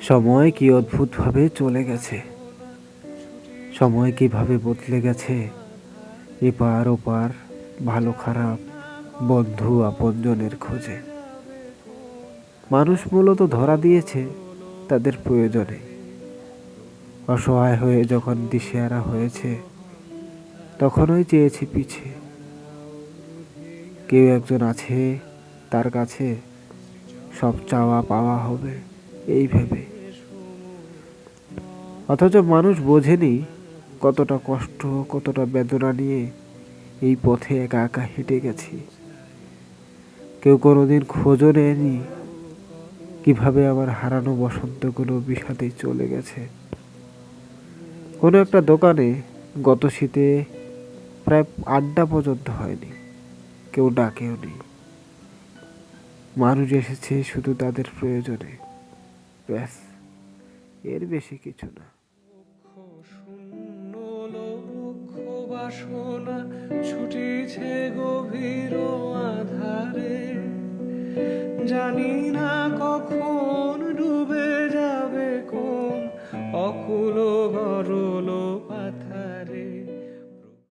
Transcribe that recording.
সময় কি অদ্ভুতভাবে চলে গেছে, সময় কিভাবে বদলে গেছে, এপার ওপার, ভালো খারাপ, বন্ধু আপনজনের খোঁজে। মানুষ মূলত ধরা দিয়েছে তাদের প্রয়োজনে। অসহায় হয়ে যখন দিশেহারা হয়েছে, তখনই চেয়েছে পিছে। কেউ একজন আছে তার কাছে, সব চাওয়া পাওয়া হবে এই ভেবে। অথচ মানুষ বোঝেনি কতটা কষ্ট, কতটা বেদনা নিয়ে এই পথে একা একা হেঁটে গেছি। কেউ কোনোদিন খোঁজও নেয়নি কিভাবে আমার হারানো বসন্তগুলো বিষাদে চলে গেছে। কোনো একটা দোকানে গত শীতে প্রায় আড্ডা পর্যন্ত হয়নি, কেউ ডাকেও নি। মানুষ এসেছে শুধু তাদের প্রয়োজনে, ব্যাস, এর বেশি কিছু না। শূন্য লক্ষ বাসনা ছুটিছে গভীর আধারে, জানি না